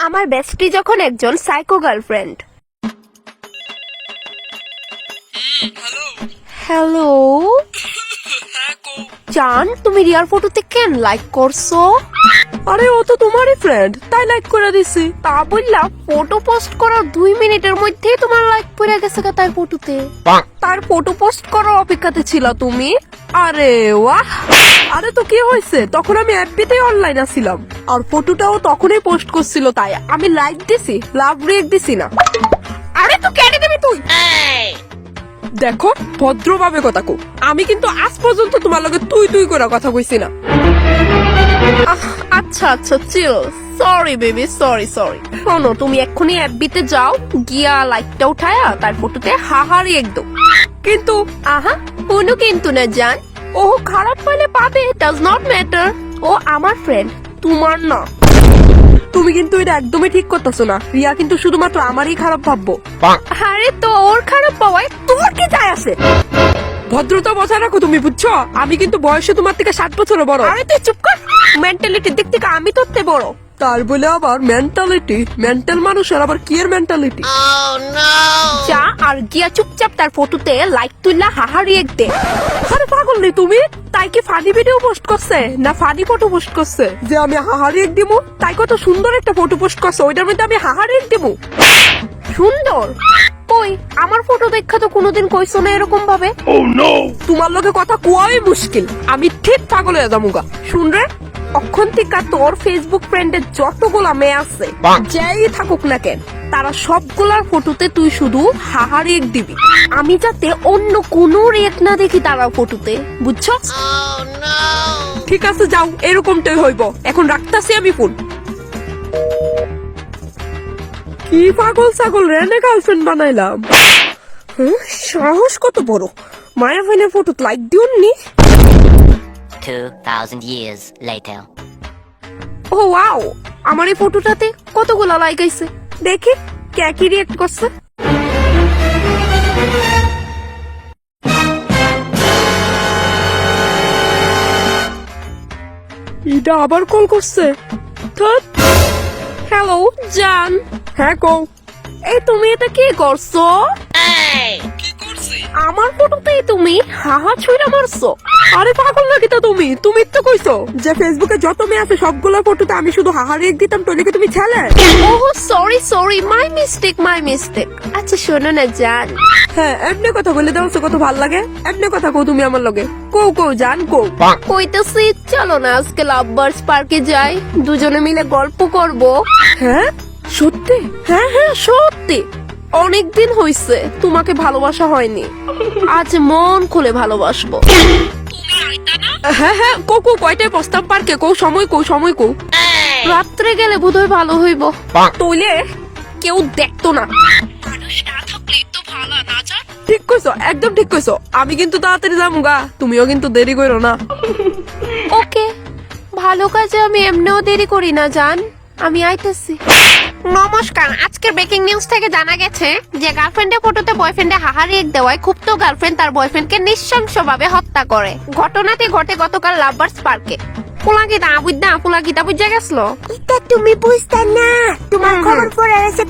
আমার বেস্টি যখন একজন সাইকো গার্লফ্রেন্ড। হ্যালো জান, তুমি রিয়ার ফটোতে কেন লাইক করছো? আরে ও তো তোমারই ফ্রেন্ড, তাই লাইক করে দিছি। তা বললা ফটো পোস্ট করার 2 মিনিটের মধ্যেই তোমার লাইক পড়ে গেছে তার ফটোতে। তার ফটো পোস্ট করার অপেক্ষাতে ছিল তুমি? আরে ওয়াহ! আরে তো কি হয়েছে, তখন আমি এফবিতে অনলাইন আছিলাম আর ফটোটাও তখনই পোস্ট করছিল, তাই আমি লাইক দিছি, লাভ রিয়েক্ট দিছি না। আরে তো কেটে দিবি তুই। দেখো ভদ্রভাবে কথা কও, আমি কিন্তু আজ পর্যন্ত তোমার লগে তুই তুই করে কথা কইছি না। আচ্ছা আচ্ছা চিল, সরি বেবি, সরি। শোনো, তুমি এক্ষুনি এফবিতে যাও, গিয়া লাইকটা উঠায়া তার ফটোতে হাহারি একদম। কিন্তু কোনো কিন্তু না জান, ও খারাপ পাইলে পাবে, ডাজ নট ম্যাটার। ও আমার ফ্রেন্ড, তোমার না। তুমি কিন্তু এটা একদমই ঠিক করতেছো না। রিয়া কিন্তু শুধুমাত্র আমারই খারাপ ভাববো। আরে তো ওর খারাপ পাওয়ায় তোর কি যায় আসে? ভদ্রতা বজায় রাখো তুমি, বুঝছো? আমি কিন্তু বয়সে তোমার থেকে 7 বছর বড়। আরে তুই চুপ কর, মেন্টালিটির দিক থেকে আমি তোর থেকে বড়। তার বলে আবার মেন্টালিটি, মেন্টাল মানুষের আবার কি এর মেন্টালিটি? যা আর গিয়া চুপচাপ তার ফটোতে লাইক তুললা হাহারি এক দে। আরে পাগল নেই তুমি? তাই কি ফানি ভিডিও পোস্ট করছে না ফানি ফটো পোস্ট করছে যে আমি হাহারি এক দিমু? তাই কত সুন্দর একটা ফটো পোস্ট করছে, ওইটার মধ্যে আমি হাহারি এক দিমু? সুন্দর কই? আমার ফটো দেখা তো কোনোদিন কইছো না এরকম ভাবে। তোমার লগে কথা কোয়াই মুশকিল, আমি ঠিক পাগল হয়ে যামুগা। শুন রে, অক্ষণ থেকে তোর ফেসবুক ফ্রেন্ডের যতগুলা মেয়ে আছে, যেই থাকুক না কেন, তারা সবগুলার ফটোতে তুই শুধু হাহারি এক দিবি। আমি যাতে অন্য কোনো রিয়েক্ট না দেখি তারা ফটোতে, বুঝছো? ঠিক আছে যাও, এরকমটাই হইব। এখন রাখতাছি আমি ফোন। কি পাগল ছাগল রেনে গার্লফ্রেন্ড বানাইলাম। সাহস কত বড়, মায়া ভাইনের ফটো লাইক দিউননি। 2,000 years later. ও ওয়াও, আমার এই ফটোটাতে কতগুলা লাইক আইছে, দেখি কে কি রিয়েক্ট করছে। এটা আবার কল করছে। হ্যালো জান। হ্যাঁ কও। এই তুমি এটা কি করছো? আমার ফটোতেই তুমি হাহা ছুঁড়া মারছো। আরে পাগল নাকি তা তুমি? তুমি তো কইছো যে ফেসবুকে যত মেয়ে আছে সবগুলা ফটোতে আমি শুধু হাহারি এক দিতাম, তো লিখে তুমি ছেলে। Oh sorry, my mistake. আচ্ছা শোনো না জান। হ্যাঁ, এমনি কথা বলে দাও কত ভাল লাগে। এমনি কথা কও তুমি আমার লগে। কও জান কও। কইতেছি চলো না আজকে লাভবার্ডস পার্কে যাই, দুজনে মিলে গল্প করব। হ্যাঁ সত্যি? হ্যাঁ সত্যি, অনেকদিন হইছে তোমাকে ভালোবাসা হয়নি, আজ মন খুলে ভালোবাসবো। হ্যাঁ কও কয়টায় প্রস্তাব পার্কে? সময় কও। রাত্রে গেলে বোধহয় ভালো হইব, তইলে কেউ দেখতো না। মানুষ না থাকলে তো ভালো না জান। ঠিক কইছো, একদম ঠিক কইছো। আমি কিন্তু তাড়াতাড়ি যামুগা, তুমিও কিন্তু দেরি করো না। ওকে, ভালো কাজে আমি এমনিও দেরি করি না জান, আমি আইতেছি। নমস্কার, আজকের ব্রেকিং নিউজ থেকে জানা গেছে যে গার্লফ্রেন্ডের ফটোতে বয়ফ্রেন্ডে হাহারি এক দেওয়ায় ক্ষুব্ধ গার্লফ্রেন্ড তার বয়ফ্রেন্ডকে নৃশংসভাবে হত্যা করে। ঘটনাটি ঘটে গতকাল লাভবার্ডস পার্কে। পুলাগিতা বুঝা গেছিল। এটা তুমি বুঝতে না, তোমার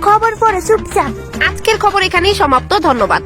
খবর পড়ে চুপচাপ। আজকের খবর এখানেই সমাপ্ত, ধন্যবাদ।